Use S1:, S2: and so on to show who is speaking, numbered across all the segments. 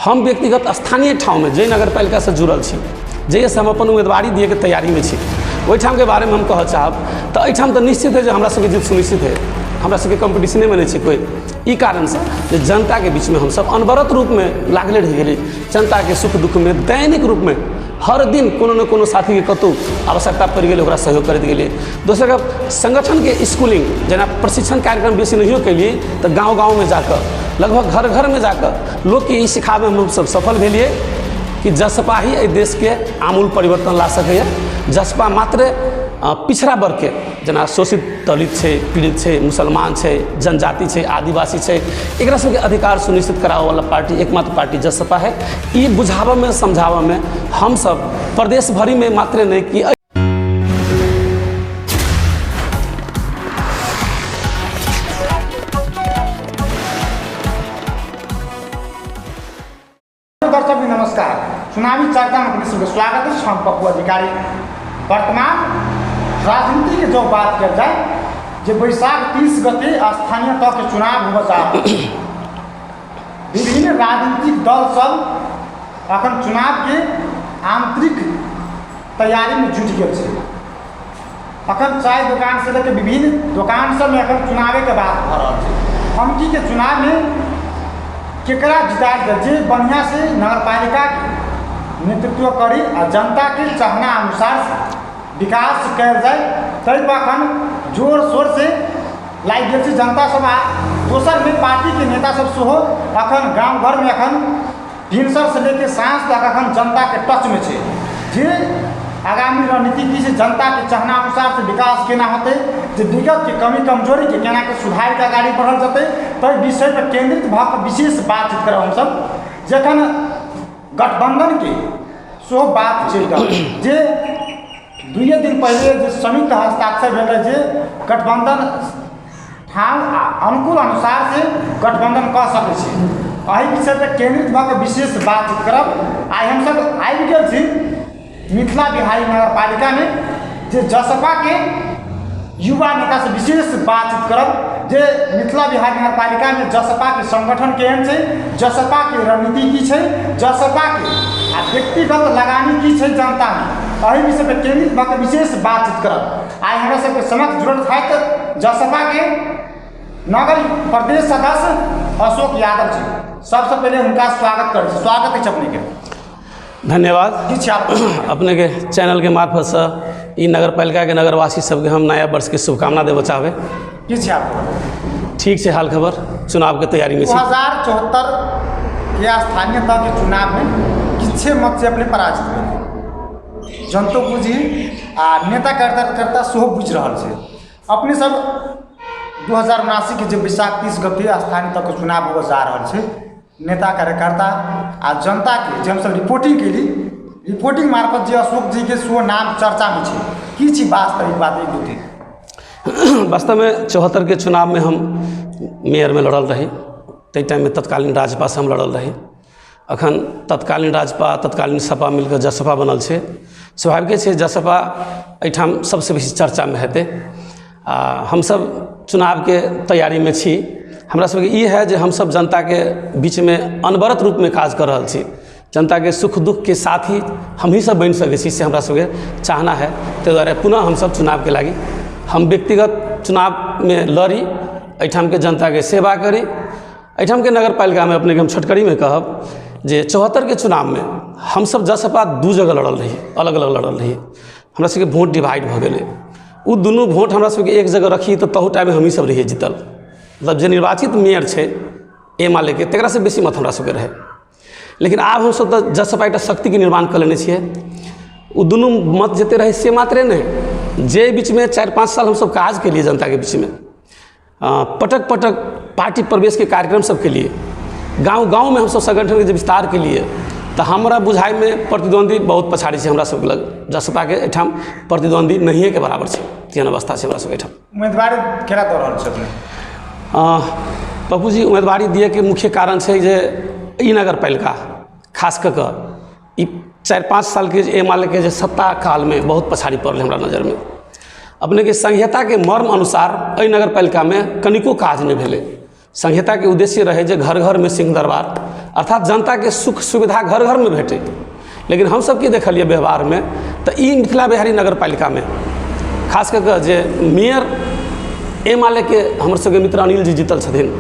S1: हम व्यक्तिगत स्थानीय ठाव में जे नगर पालिका से जुड़ल छी, जैसे हम अपन उम्मीदवारी दिए के तैयारी में छी, ओहिठाम के बारे में हम कह चाहब तो एहिठाम तो निश्चित है जो हमरा सबके जीत सुनिश्चित है। हमरा सबके कंपटीशने में नहीं छै कोई। ई कारण से जे जनता के बीच में हम सब अनवरत रूप में लागले रह गेली, जनता के सुख दुख में दैनिक रूप में हर दिन कोनो न कोनो साथी के कतौ आवश्यकता पड़ गई ओकरा सहयोग करते गेलिए। दोसर संगठन के स्कूलिंग जेना प्रशिक्षण कार्यक्रम बेसी नहीं कैलिए तो गाँव गाँव में जाकर लगभग घर घर में जाकर लोग के ई सिखावे में हम सब सफल भेलिए कि जसपा ही एहि देश के आमूल परिवर्तन ला सकैए। जसपा मात्र पिछड़ा वर्ग के जेना शोषित दलित छै, पीड़ित छै, मुसलमान छै, जनजाति छै, आदिवासी छै, एकरा सबके अधिकार सुनिश्चित करावे वाला पार्टी एकमात्र पार्टी जसपा है। ये बुझावे में समझावे में हम सब प्रदेश भरी में मात्र नहीं कि
S2: दर्शक नमस्कार, चुनावी चर्चा में अपने सबका स्वागत है। हम पप्पू अधिकारी। वर्तमान राजनीति के जो बात कर जाए जो बैसाख 30 गते स्थानीय तह के चुनाव हुआ जा विभिन्न राजनीतिक दल सब अखन चुनाव के आंतरिक तैयारी में जुट गए। अखन चाय दुकान से लेकर विभिन्न दुकान सब में अखन चुनावे के बात भ रहा है। हमकी के चुनाव में केकरा जिताएल जे बढ़िया से नगर पालिका के नेतृत्व करी और जनता के चाहना अनुसार विकास कल जाए तब अखन जोर शोर से लाग गई जनता सब। दोसर में पार्टी के नेता सब सेहो अखन गाँव घर में अखन भिनसर से लेकर सांझ तक अखन जनता के टच में है जे आगामी रणनीति की से जनता के चाहना अनुसार से विकास केना होते, जो विगत के कमी कमजोरी के केना के सुधार के आगे बढ़ल जाते तब विषय पर केंद्रित भाव विशेष बातचीत करब हम सब। जखन गठबंधन के सो बात चल जे 2 दिन पहले जो संयुक्त हस्ताक्षर भेल जे गठबंधन ठाम अनुकूल अनुसार से गठबंधन कह सकै छी। एहि विषय पर केंद्रित भाव विशेष बातचीत करब। आई हम सब आबि गेल छी मिथिला बिहारी नगर पालिका में जे जसपा के युवा नेता से विशेष बातचीत करब जे मिथिला बिहारी नगर पालिका में जसपा के संगठन केहन छै, जसपा के रणनीति की छै, जसपा के आ व्यक्तिगत लगानी की छै जनता में, एहि विषय पर केंद्रित भऽ विशेष बातचीत करब। आई हमरा सबके समक्ष जुड़ल छथि जसपा के नगर प्रदेश सदस्य अशोक यादव जी। सबसे पहले उनका स्वागत करै छी। स्वागत है अपने के।
S1: धन्यवाद। अपने के चैनल के मार्फत से ई नगर पालिका के नगरवासी सबके हम नया वर्ष के शुभकामना देवे चाहबे। ठीक है, हाल खबर चुनाव के तैयारी में
S2: 2074 के स्थानीय तह के चुनाव में किछे मत से अपने पराजित हुए। जनतो बुझी आ नेता कार्यकर्ता सेहो बुझ रहा है। अपने सब 2079 के जो बैसाख 30 गते स्थानीय तह के चुनाव हो जा रहा है। नेता कार्यकर्ता आ जनता के जो हम सब रिपोर्टिंग के लिए रिपोर्टिंग मार्फत जो अशोक जी के सो नाम चर्चा में है की छी वास्तविक बात एक दो दिन।
S1: वास्तव में 74 के चुनाव में हम मेयर में लड़ल रही। तै टाइम में तत्कालीन राजपा से हम लड़ल रही। अखन तत्कालीन राजपा तत्कालीन सपा मिलकर जसपा बनल है। स्वाभाविक है जसपा एहिठाम सबसे बेसी चर्चा में हेतै। हम सब चुनाव के तैयारी में छी। हमरा सबके ई है जे हम सब जनता के बीच में अनवरत रूप में काज कर रहा छी। जनता के सुख दुख के साथी हम ही सब बन सकै छी से हमरा सबके चाहना है। ताहि दुआरे पुनः हम सब चुनाव के लागी हम व्यक्तिगत चुनाव में लड़ी, एहिठाम के जनता के सेवा करी। एहिठाम के नगर पालिका में अपने के हम छोटकरी में कहब जे 74 के चुनाव में हम सब जसपा 2 जगह लड़ल रही, अलग अलग लड़ल रही। हमरा सबके वोट डिवाइड भ गेलै। उ दुनू वोट हमरा सबके एक जगह रखी तो तहु टाइम हम ही सब रहिए जीतल। मतलब जो निर्वाचित मेयर है एमा लेके तकरा से बेसी मत हमरा सबके रहे। लेकिन आब हम सब तो जसपा एक शक्ति के निर्माण कर लेने छिए। वो दुनू मत जते रहे से मात्रे नहीं, जे बीच में 4-5 साल हम सब काज के लिए जनता के बीच में पटक पटक पार्टी प्रवेश के कार्यक्रम सब के लिए गांव गांव में हम सब संगठन के विस्तार के लिए तो हमरा बुझाई में प्रतिद्वंदी बहुत पछाड़ी से हमरा सब लग। जसपा के एठाम प्रतिद्वंदी नहीं के बराबर है। तेहन अवस्था से हमरा सब एठाम
S2: उम्मीदवार केना दऽ रहल छथिन।
S1: पप्पू जी उम्मीदवारी दिए के मुख्य कारण है जे ई नगर पालिका खास कर 4-5 साल के एमा के सत्ता काल में बहुत पछाड़ी पड़ल हमरा नज़र में। अपने के संहिता के मर्म अनुसार एहि नगर पालिका में कनिको काज नहीं भेलै। संहिता के उद्देश्य रहे जे घर घर में सिंह दरबार, अर्थात जनता के सुख सुविधा घर घर में भेटे। लेकिन हम सब की देखलिए व्यवहार में तो ई मिथिला बिहारी नगर पालिका में खास करके जे मेयर एमाले के हमर सबके मित्र अनिल जी जीतल छथिन,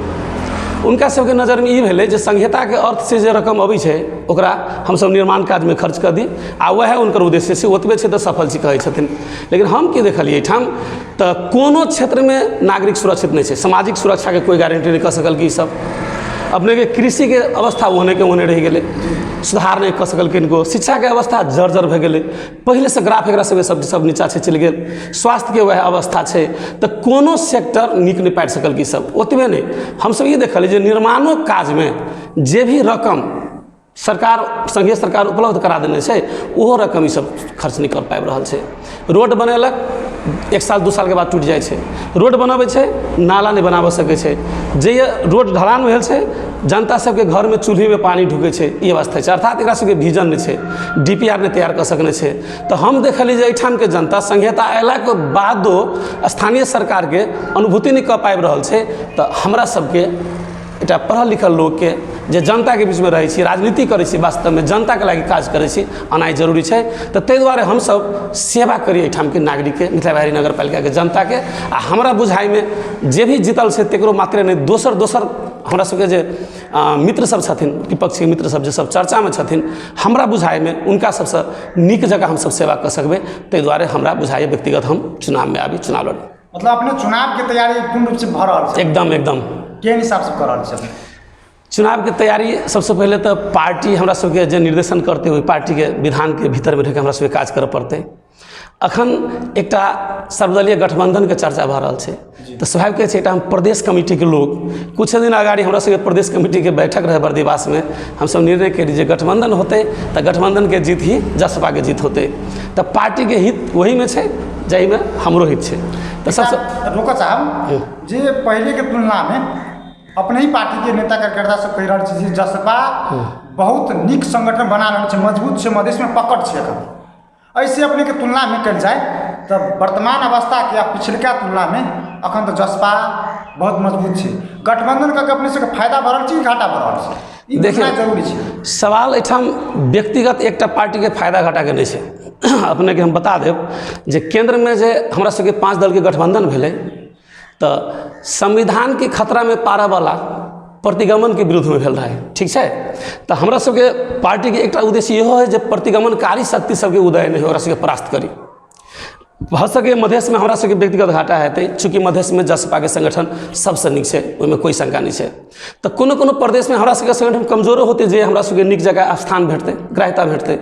S1: उनका सबके नज़र में ई भेलै जे संहिता के अर्थ से जे रकम अबै छै ओकरा हमसब निर्माण काज में खर्च कर दी आ वह उनकर उद्देश्य से ओतबे छै तऽ सफल छी कहै छथिन। लेकिन हम की देखलिए एहिठाम तऽ कोनो क्षेत्र में नागरिक सुरक्षित नहीं छै, सामाजिक सुरक्षा के कोई गारंटी नहीं कऽ सकल कि ई सब अपने के कृषि के अवस्था ओहने के ओहने रह गए, सुधार नहीं कऽ सकल किनको, शिक्षा के अवस्था जर्जर भए गेलै, पहले से ग्राफ एकरा सब नीचा छै चलि गेल, स्वास्थ्य के वह अवस्था छै, तो कोनो सेक्टर नीक नहीं पाबि सकल कि सब। ओतबे नहीं हमसब ये देखल जे निर्माणों काज में जे भी रकम सरकार संघीय सरकार उपलब्ध करा देने छै ओहो रकम ई सब खर्च नहीं कर पाबि रहल छै। रोड बनेलक 1 साल 2 साल के बाद टूट जाइ छै, रोड बनबै छै नाला नहीं बनाबऽ सकै छै, जे रोड ढलान भेल छै जनता सबके घर में चूल्ही में पानी ढुकै छै ई अवस्था छै, अर्थात एकरा सबके विजन नहीं छै, DPR नहीं तैयार कर सकने छै। तो हम देखलिए जे एहिठाम के जनता संहिता अयला के बादो स्थानीय सरकार के अनुभूति नहीं कर पाबि रहल छै। तो हमरा सबके एकटा पढ़ल लिखल लोग के जे जनता के बीच में रहै छी, राजनीति करै छी, वास्तव में जनता के लागि काज करै छी, आनाइ जरूरी छै। तो ताहि दुआरे हम सब सेवा करी एहिठाम के नागरिक के, मिथिला बिहारी नगर पालिका के जनता के। आ हमरा बुझाइ में जे भी जीतल छै तकरो मात्रे नहीं, दोसर हमरा सबके जे मित्र सब छथिन, विपक्षी मित्र सब जे सब चर्चा में छथिन, हमरा बुझाइ में उनका सबसे नीक जगह हम सब सेवा कर सकबै। ताहि दुआरे हमरा बुझाइ व्यक्तिगत हम चुनाव में आबी, चुनाव लड़ी।
S2: मतलब अपने चुनाव के तैयारी पूर्ण रूप से भऽ रहल छै?
S1: एकदम
S2: के हिसाब से कर रहल छै?
S1: चुनाव के तैयारी सबसे पहले तो पार्टी हमरा सबके जे निर्देशन करते हुए पार्टी के विधान के भीतर में रह के हमरा सबके काज करऽ पड़तै। अखन एकटा सर्वदलीय गठबंधन के चर्चा भऽ रहल छै, तो स्वाभाविक छै एकटा हम प्रदेश कमिटी के लोग कुछ दिन अगाड़ी हमरा सबके प्रदेश कमिटी के बैठक रहे बर्दिवास में, हम सब निर्णय केली जे गठबंधन होते तो गठबंधन के जीत ही जसपा के जीत होते, तो पार्टी के हित वही में छै जाहि में हमरो हित छै। तो सबसे
S2: रोकऽ चाहब जे पहले के तुलना में अपने ही पार्टी के नेता कार्यकर्ता सब कहि रहल छै जे जसपा बहुत नीक संगठन बना रहल छै, मजबूत छै, मधेश में पकड़ छै। एखन ऐसे अपने के तुलना में कल जाए तो वर्तमान अवस्था के या पिछलका तुलना में अखन तो जसपा बहुत मजबूत छै, गठबंधन करके अपने सबके फायदा भऽ रहल छै कि घाटा भऽ रहल छै? ई देखना जरूरी छै।
S1: सवाल एहिठाम व्यक्तिगत एकटा पार्टी के फायदा घाटा के नहीं छै। अपने के हम बता देब जे केंद्र में जे हमरा सबके 5 दल के गठबंधन भेलै तो संविधान के खतरा में पारऽ वाला प्रतिगमन के विरुद्ध में भेल रहे, ठीक है। तो हमरा सबके पार्टी के एकटा उद्देश्य इहो है जे प्रतिगमनकारी शक्ति सबके उदय नहीं हो, ओकरा सबके परास्त करी। भऽ सके मधेश में हमरा सबके व्यक्तिगत घाटा हेतै, चूँकि मधेश में जसपा के संगठन सबसे नीक छै, ओहिमे कोई शंका नहीं छै। तो कोनो प्रदेश में हमरा सबके संगठन कमजोरो होते जे हमरा सबके नीक जगह स्थान भेटतै, ग्राह्यता भेटतै।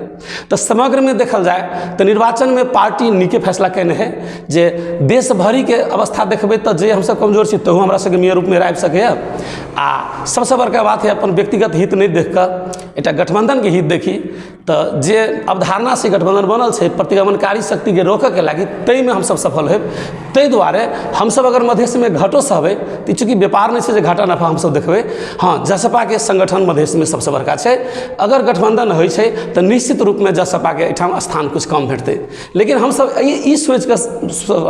S1: तो समग्र में देखल जाए तो निर्वाचन में पार्टी नीके फैसला केने है जे देश भरि के अवस्था देखबै तो जे हमसब कमजोर छी तहू हमरा सबके मेयर रूप में आबि सकैए। आ सबसे बड़का बात है अपन व्यक्तिगत हित नहीं देख कर एकटा गठबंधन के हित देखी। तो जे अवधारणा से गठबंधन बनल छै प्रतिगमनकारी शक्ति के रोकऽ के लागि, तै में हमसब सफल हेब। ताहि दुआरे हमसब अगर मधेश में घटो सहबै तो चूँकि व्यापार नहीं छै जे घाटा नफा हमसब देखबै। हाँ, जसपा के संगठन मधेश में सबसे बड़का छै, अगर गठबंधन होइ छै तो निश्चित रूप में जसपा के एहिठाम स्थान कुछ कम भेटतै। लेकिन हमसब ई सोच के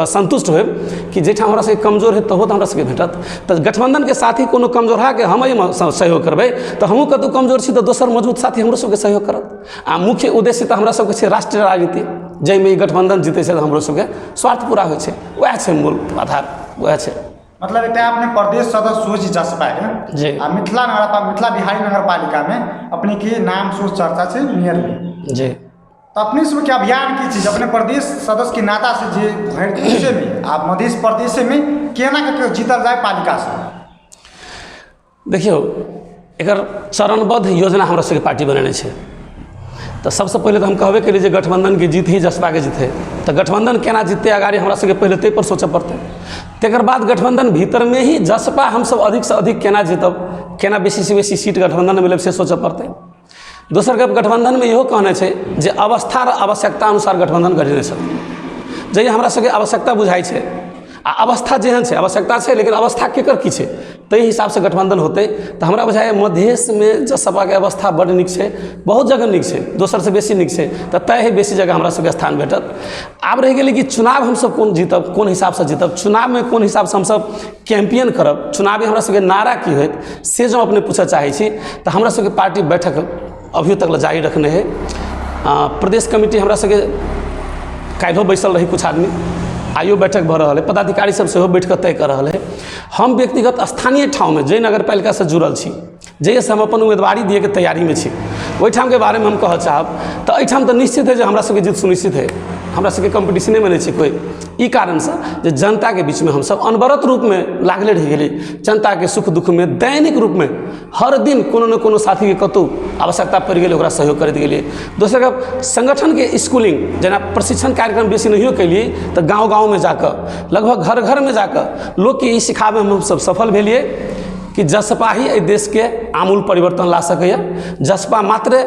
S1: संतुष्ट होब कि जेठाम हमरा सबके कमजोर है तहो तो हमरा सबके भेटत। तो गठबंधन के साथी कोनो कमजोर है कि हम एहिमे सहयोग करबै तो हमहूँ कतौ कमजोर छी तो दोसर मजबूत साथी हमरो सबके सहयोग करत। आ मुख्य उद्देश्य तो हमरा सबके छै राष्ट्रीय राजनीति, जाहिमे ई गठबंधन जीते छै तो हमरो सबके स्वार्थ पूरा होइ छै, वएह छै मूल आधार, वएह छै।
S2: मतलब एकटा अपने प्रदेश सदस्य सोच जसपा के
S1: जी,
S2: आ मिथिला बिहारी नगर पालिका में अपने के नाम सोच चर्चा छै मेयर में
S1: जी।
S2: तो अपने सबके अभियान की चीज अपने प्रदेश सदस्य के नाता से जे भविष्य में आप मध्य प्रदेश में केना के जीतल जाए पालिका से?
S1: देखियो एकर चरणबद्ध योजना हमरा सबके पार्टी बनेने छै। तो सबसे पहले तो हम कहबे केलिए जे गठबंधन के जीत ही जसपा के जीत है। तो गठबंधन केना जीतते अगाड़ी हमरा सबके पहले तै पर सोचऽ पड़तै। तकर बाद गठबंधन भीतर में ही जसपा हमसब अधिक से अधिक केना जीतब, केना बेसी से बेसी सीट गठबंधन में लेब से सोचऽ पड़तै। दोसर गप गठबंधन में इहो कहने छै जे अवस्था और आवश्यकता अनुसार गठबंधन गढ़ने छथिन। जहिया हमरा सबके आवश्यकता बुझाइ छै आ अवस्था जेहन छै, आवश्यकता छै लेकिन अवस्था केकर की छै, ताहि हिसाब से गठबंधन होते तो हमरा बुझाय मधेश में जसपा के अवस्था बड़ नीक छै, बहुत जगह नीक छै, दोसर से बेसी नीक छै, तऽ तय बेसी जगह हमरा सबके स्थान भेटत। आब रहि गेलै कि चुनाव हमसब कोन जीतब, कोन हिसाब से जीतब, चुनाव में कोन हिसाब से हमसब कैंपेन करब, चुनावी हमरा सबके नारा की होत से जो अपने पूछऽ चाहै छी तऽ हमरा सबके पार्टी बैठक अभियो तक जारी रखने है। प्रदेश कमिटी हमरा सबके काल्हिओ बैसल रही, कुछ आदमी आइयो बैठक भऽ रहल है, पदाधिकारी सब सेहो बैठ कऽ तय कर रहल है। हम व्यक्तिगत स्थानीय ठाव में जे नगर पालिका से जुड़ल छी, जहिसँ हम अपन उम्मीदवारी दिए के तैयारी में छी, ओहिठाम के बारे में हम कहऽ चाहब तऽ एहिठाम तऽ निश्चित है जे हमरा सबके जीत सुनिश्चित है। हमरा सबके कंपटीशने में नहीं छै कोई, ई कारण से जे जनता के बीच में हम सब अनवरत रूप में लागले रह गेली, जनता के सुख दुख में दैनिक रूप में हर दिन कोनो न कोनो साथी के कतौ आवश्यकता पड़ गेलै ओकरा सहयोग करैत गेलिए। दोसर गप संगठन के स्कूलिंग जेना प्रशिक्षण कार्यक्रम बेसी नहियो कैलिए तऽ गाँव गाँव में जाकर लगभग घर घर में जाकर लोग के ई सिखाबे में हम सब सफल भेलिए कि जसपा ही एहि देश के आमूल परिवर्तन ला सकैए। जसपा मात्र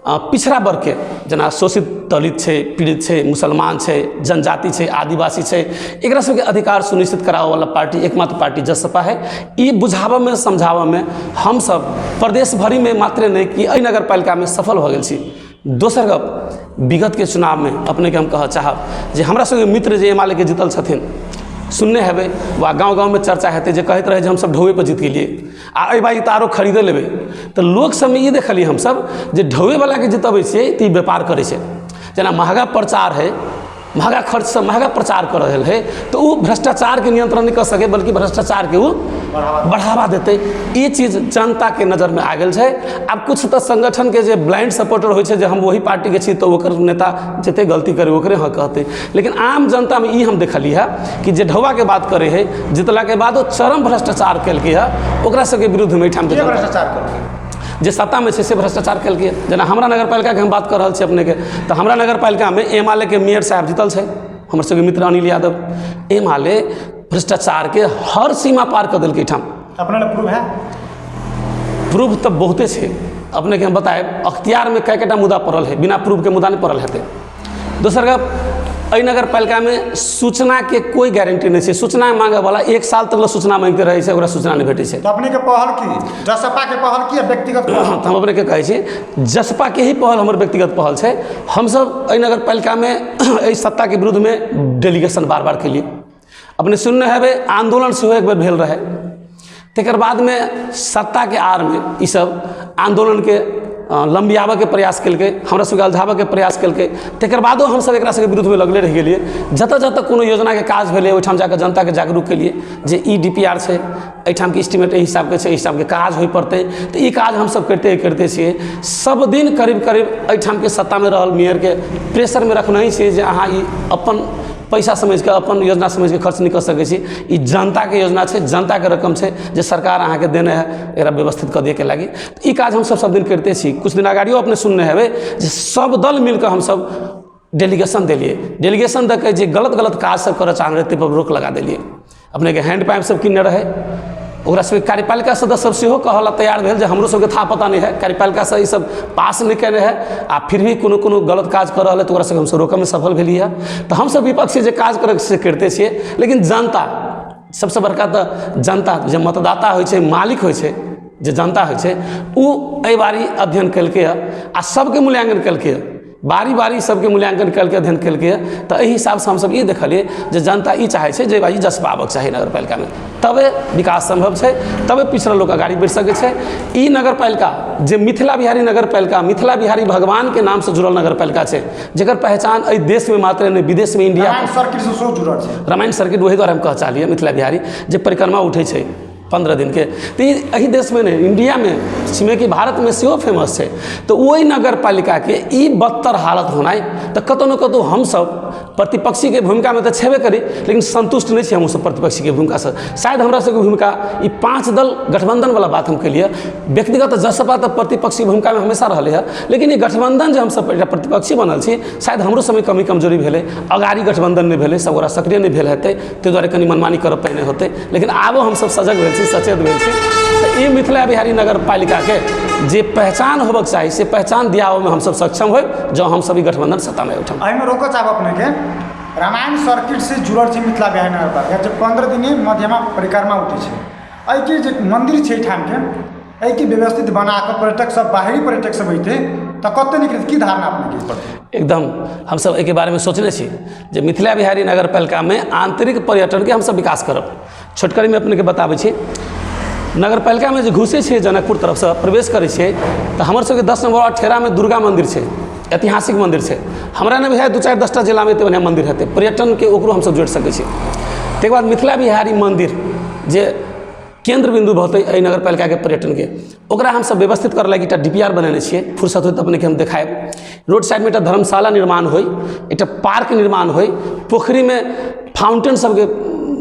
S1: पिछड़ा वर्ग के जेना शोषित दलित छै, पीड़ित छै, मुसलमान छै, जनजाति छै, आदिवासी छै, एकरा सबके अधिकार सुनिश्चित कराबऽ वाला पार्टी एकमात्र पार्टी जसपा है। ई बुझाबऽ में समझाबऽ में हम सब प्रदेश भरि में मात्र नहीं कि एहि नगर पालिका में सफल भऽ गेल छी। दोसर गप विगत के चुनाव में अपने के हम कहऽ चाहब जे हमरा सबके मित्र जे एमाले के जीतल छथिन सुनने हेबै वा गाँव गाँव में चर्चा हेतै जे कहैत रहे जे हमसब ढौए पर जीत गेलिए आ एहि बारी तारो खरीदे लेबै। तऽ लोक सब में ई देखलिए हमसब जे ढौए वाला के जितबै छियै तऽ ई व्यापार करै छै, जेना महंगा प्रचार है, महंगा खर्च से महंगा प्रचार कर रहल है तो वो भ्रष्टाचार के नियंत्रण नहीं कर सके बल्कि भ्रष्टाचार के वो बढ़ावा देते। ये चीज जनता के नजर में आ गल है। अब कुछ तो संगठन के जे ब्लाइंड सपोर्टर हो जे हम वही पार्टी के छी तो ओकर नेता जते गलती करे ओकरे हाँ कहते, लेकिन आम जनता में ई हम देखली है कि जे ढौआ के बात करे है जितला के बाद वो चरम भ्रष्टाचार कलकै है, ओकरा सबके विरुद्ध में ठाम जे सत्ता में से भ्रष्टाचार कलकै। जेना हमरा नगर पालिका के हम बात कर रहल छी अपने के, तो हमरा नगर पालिका में एमाले के मेयर साहब जीतल है, हमर सबके मित्र अनिल यादव। एमाले भ्रष्टाचार के हर सीमा पार कर दिल्कै ठाम।
S2: अपने प्रूफ है?
S1: प्रूफ तो बहुते है, अपने के हम बताए अख्तियार में कई मुद्दा पड़ल है, बिना प्रूफ के मुद्दा नहीं पड़ल हेतै। दोसर गप एहि नगर पालिका में सूचना के कोई गारंटी नहीं है, सूचना मांगे वाला 1 साल तक सूचना मांगते रहे छै, ओकरा सूचना नहीं भेटे छै।
S2: तो अपने के पहल की जसपा के पहल की व्यक्तिगत पहल?
S1: हम अपने के कहै छी जसपा के ही पहल हमर व्यक्तिगत पहल छै। हम सब एहि नगर पालिका में एहि सत्ता के विरुद्ध में डेलीगेशन बार बार केलिए। अपने सुनने हेबै आंदोलन सेहो एक बेर भेल रहे, तकर बाद में सत्ता के आड़ में ई सब आंदोलन के लंबियाबऽ के प्रयास कलकै, हमरा सबके अलझाबऽ के प्रयास कलकै। तकर बादो हम सब एकरा सबके विरुद्ध में लगले रह गेलिए। जतऽ जतऽ कोनो योजना के काज भेलै ओहिठाम जाकर जनता के जागरूक केलिए जे ई DPR छै, एहिठाम के एस्टीमेट एहि हिसाब के छै, एहि हिसाब के काज होइ पड़तै। तो ई काज हम सब करते छिए। सब दिन करीब करीब एहिठाम के सत्ता में रहल मेयर के प्रेशर में रखना ही छै जे अहाँ ई अपन पैसा समझ के अपन योजना समझ के खर्च नहीं कर सकै छी। ई जनता के योजना छै, जनता के रकम छै जे सरकार अहाँ के देने है, एकरा व्यवस्थित कर दिए के लागी। ई काज हम सब दिन करते छी। कुछ दिन अगाड़ियो अपने सुनने हेबै जे सब दल मिलकर हम सब डेलीगेशन दिलिए। डेलीगेशन दऽ के जे गलत गलत काज सब करऽ चाह रहे पर रोक लगा दिलिए। अपने के हैंड पाइप सब किनने रहे, ओकरा सबके कार्यपालिका सदस्य सब सेहो कहऽ ला तैयार भेल जे हमरो सबके था पता नहीं है, कार्यपालिका से ई सब पास नहीं केने है आ फिर भी कोनो कोनो गलत काज कर रहल है तो ओकरा सबके हम सब रोकऽ में सफल भेलिए। तो हम सब विपक्षी जे काज करऽ से करते छिए, लेकिन जनता सबसे बड़का तो जनता जे मतदाता होइ छै, मालिक होइ छै, जे जनता होइ छै उ एहि बारी अध्ययन कलकै आ सबके मूल्यांकन कलकै, बारी बारी सबके मूल्यांकन करके अध्ययन कलकै। तो एहि हिसाब से हम सब ये देखलिए जे जनता ई चाहे छै जे भाई जसपा आबक चाही नगर पालिका में, तबे विकास संभव छै, तबे पिछड़ा लोग आगाड़ी बढ़ि सकै छै। ई नगर पालिका जे मिथिला बिहारी नगर पालिका, मिथिला बिहारी भगवान के नाम से जुड़ल नगर पालिका छै, जेकर पहचान एहि देश में मात्र नहीं विदेश में इंडिया
S2: रामायण सर्किट से सेहो जुड़ल छै।
S1: रामायण सर्किट वही द्वारा हम कह चाहलिए मिथिला बिहारी जे परिक्रमा उठे छै 15 दिन के, तो यही देश में नहीं इंडिया में छिमेकी भारत में सेहो फेमस है। तो वही नगर पालिका के ई बदतर हालत होनाई तो कतौ न कतौ हम सब प्रतिपक्षी के भूमिका में तो छेबे करी, लेकिन संतुष्ट नहीं हम सब प्रतिपक्षी के भूमिका से। शायद हमरा सबके भूमिका ई 5 दल गठबंधन वाला बात हम कलिए। व्यक्तिगत जसपा तो प्रतिपक्षी भूमिका में हमेशा रहे है, लेकिन ये गठबंधन जो हम सब प्रतिपक्षी बनल छी शायद हमरो समय कमी कमजोरी भेले, अगाड़ी गठबंधन नहीं भेले, सब सक्रिय नहीं भेल हेतै, ताहि दुआरे कनि मनमानी करऽ पहिने होते। लेकिन आबो हम सब सजग भेल छी, सचेत भेल छी। तो ये मिथिला बिहारी नगर पालिका के जे पहचान होबक चाही से पहचान दियाओ में हम सब सक्षम हो, जो हम सभी गठबंधन सत्ता में उठम।
S2: एहिमे रोकऽ चाहब अपने के रामायण सर्किट से जुड़ल छी मिथिला बिहारी नगर पालिका, जब 15 दिन मध्यमा परिक्रमा उठे छै। एहिके जे मंदिर छै ठामके एहिके व्यवस्थित बनाकऽ पर्यटक सब बाहरी पर्यटक सब अइतै तऽ कते नीक रहतै। की धारणा अपनेके पड़तै?
S1: एकदम हमसब एहिके बारेमे सोचने छी जे मिथिला बिहारी नगर पालिकामे आंतरिक पर्यटनके हमसब विकास करब। छोटकरीमे अपनेके बताबै छी, नगर पालिकामे जे घुसै छै जनकपुर तरफसँ प्रवेश करै छै तऽ हमर सबके 10 नंबर अठेरामे दुर्गा मन्दिर छै, ऐतिहासिक मन्दिर छै। हमरा ने बुझाय 2-4-10टा जिलामे एतेक बढ़िआँ मन्दिर हेतै, पर्यटनके ओकरो हमसब जोड़ि सकै छी। ताहिके बाद मिथिला बिहारी मन्दिर जे केंद्र बिंदु होतै एहि नगर पालिकाके पर्यटनके, ओकरा हमसब व्यवस्थित करऽ लागि एकटा DPR बनेने छियै। फुर्सत होय तऽ अपनेके हम देखायब। रोड साइडमे एकटा धर्मशाला निर्माण होय, एकटा पार्क निर्माण होय, पोखरिमे फाउंटेन सबके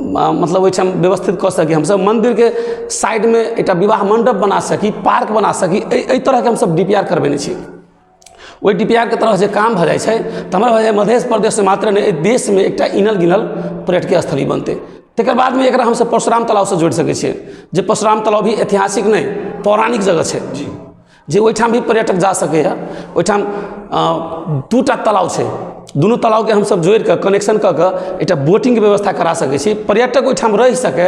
S1: मतलब ओहिठाम व्यवस्थित कऽ सकी, हमसब मन्दिरके साइडमे एकटा विवाह मण्डप बना सकी, पार्क बना सकी, एहि तरहके हमसब DPR करबेने छी। ओहि DPR के तरह जे काम भऽ जाइ छै तऽ हमरा भऽ जाय मध्य प्रदेशमे मात्र नहि, एहि देशमे एकटा इनल गिनल पर्यटकीय स्थली बनतै। तकर बादमे एकरा हमसब परशुराम तालाबसँ जोड़ि सकै छियै, जे परशुराम तालाब भी ऐतिहासिक नहि पौराणिक जगह छै जे ओहिठाम भी पर्यटक जा सकैए। ओहिठाम 2टा तालाब छै, दुनू तालाबके हमसब जोड़ि कऽ कनेक्शन कऽ कऽ एकटा बोटिंगके व्यवस्था करा सकै छी, पर्यटक ओहिठाम रहि सकै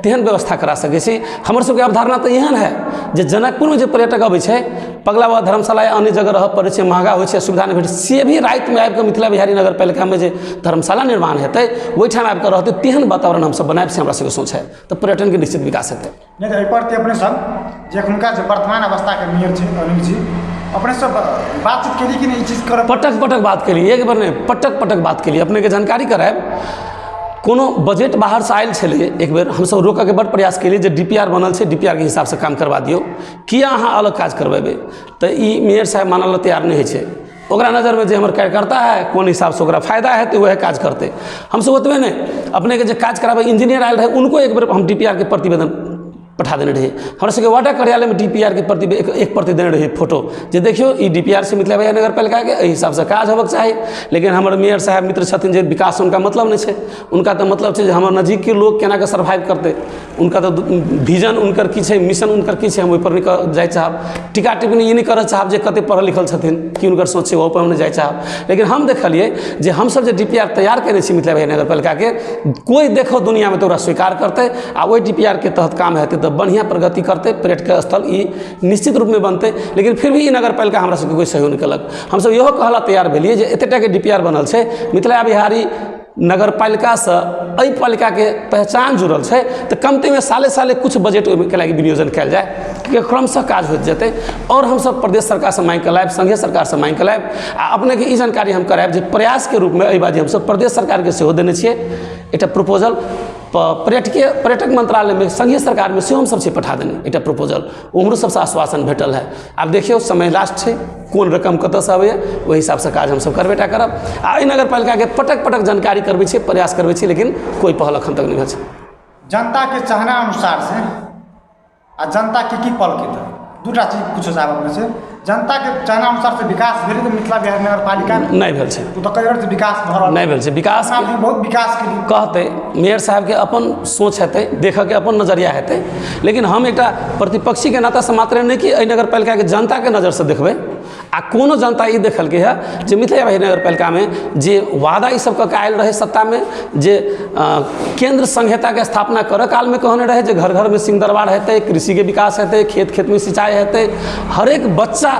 S1: तेहन व्यवस्था करा सकै छी। हमर सबके अवधारणा तऽ एहन है जे जनकपुरमे जे पर्यटक अबै छै, पगला बाबा धर्मशाला या अन्य जगह रहऽ पड़ै छै, महगा होइ छै, सुविधा नहि भेटै, से भी रातिमे आबि कऽ मिथिला बिहारी नगर पालिकामे जे धर्मशाला निर्माण हेतै ओहिठाम आबि कऽ रहतै, तेहन वातावरण हमसब बनायब से हमरा सबके सोच है। तऽ पर्यटनके निश्चित विकास हेतै।
S2: नहीं तो एहिपर तऽ अपने सब जे एखुनका जे वर्तमान अवस्थाके मेयर छै अनिल जी, अपने सब बातचीत केली कि नहीं ई चीज करब?
S1: पटक पटक बात केली, एक बार नहीं पटक पटक बात केली। अपनेके जानकारी करायब, कोनो बजट बाहरसँ आयल छलै एक बेर, हमसब रोकऽके बड़ प्रयास केलिए जे DPR बनल छै, DPR के हिसाबसँ काम करबा दियौ, किया अहाँ अलग काज करबेबै? तऽ ई मेयर साहब मानल लए तैयार नहीं होइ छै। ओकरा नज़रमे जे हमर कार्यकर्ता है कोन हिसाबसँ ओकरा फायदा हेतै वएह काज करतै। हमसब ओतबे नहीं, अपनेके जे काज कराबै इंजीनियर आयल रहे उनको एक बेर हम DPR के प्रतिवेदन पठा देने रहिए। हमरा सबके वार्डा कार्यालयमे DPR के एक प्रति देने रहिए फोटो, जे देखियो ई DPR से मिथिला बिहारी नगर पालिका के एहि हिसाबसँ काज होबक चाही। लेकिन हमर मेयर साहब मित्र छथिन जे विकास हुनका मतलब नहीं छै, उनका तऽ मतलब छै जे हमर नजदीकके लोग केना कऽ सर्वाइव करतै। उनका तऽ विजन उनकर की छै, मिशन उनकर की छै, हम ओहिपर नहीं जाय चाहब। टिका टिप्पणी ई नहीं करऽ चाहब जे कते पढ़ल लिखल छथिन, कि उनकर सोच छै ओहिपर हम नहीं जाय चाहब। लेकिन हम देखलिए जे हमसब जे DPR तैयार केने छी मिथिला बिहारी नगर पालिका के, कोई देखो दुनियामे तऽ ओकरा स्वीकार करतै आ ओहि DPR के तहत काम हेतै तऽ बढ़िया प्रगति करते, पर्यटक स्थल ई निश्चित रूप में बनते। लेकिन फिर भी ई नगर पालिका हमरा सबके कोई सहयोग नहीं कलक। हमसब इहो कहला तैयार भेलिए जे एतेटा के DPR बनल छै, मिथिला बिहारी नगर पालिकासँ एहि पालिकाके पहचान जुड़ल छै, तऽ कमतेमे साले साले कुछ बजट ओहिके लागि विनियोजन कयल जाय कि क्रमशः काज होइत जेतै। और हमसब प्रदेश सरकारसँ मांग करायब, संघीय सरकारसँ मांग करायब आ अपनेके ई जानकारी हम करायब जे प्रयासके रूपमे एहि बाजी हमसब प्रदेश सरकारके सेहो देने छियै एकटा प्रपोजल। पर्यटक मंत्रालय में संघीय सरकार में से हम सबसे पठा देने एकटा प्रपोजल, उम्हरो सबसे आश्वासन भेटल है। आब देखियो समय लास्ट है, कोन रकम कतऽसँ आबैए ओहि हिसाबसँ काज हमसब करबेटा करब आ एहि नगर पालिका के पटक पटक जानकारी करबै छी, प्रयास करबै छी, लेकिन कोई पहल अखन तक नहीं भेल छै।
S2: जनता के चाहना अनुसार से आ जनता की पल के तऽ दूटा चीज पूछो साहब अपने से, जनता के चाहना अनुसार से विकास भेल तऽ मिथिला बिहारी नगर पालिका
S1: नहीं भेल छै,
S2: तो कई से विकास भऽ रहल
S1: नहीं भेल छै। विकास
S2: बहुत विकास के लिए
S1: कहते मेयर साहब के अपन सोच हेतै, देखऽ के अपन नजरिया हेतै, लेकिन हम एकटा प्रतिपक्षी के नातासँ मात्र नहीं कि एहि नगर पालिका के जनता के नजर से देखबै आ कोनो जनता ई देखलकै है जे मिथिला बिहारी नगर पालिका में जे वादा ई सब कऽ आयल रहे सत्ता में, जे केंद्र संहिता के स्थापना करऽ काल में कहने रहे जे घर घर में सिंह दरबार हेतै, कृषि के विकास हेतै, खेत खेत में सिंचाई हेतै, हरेक बच्चा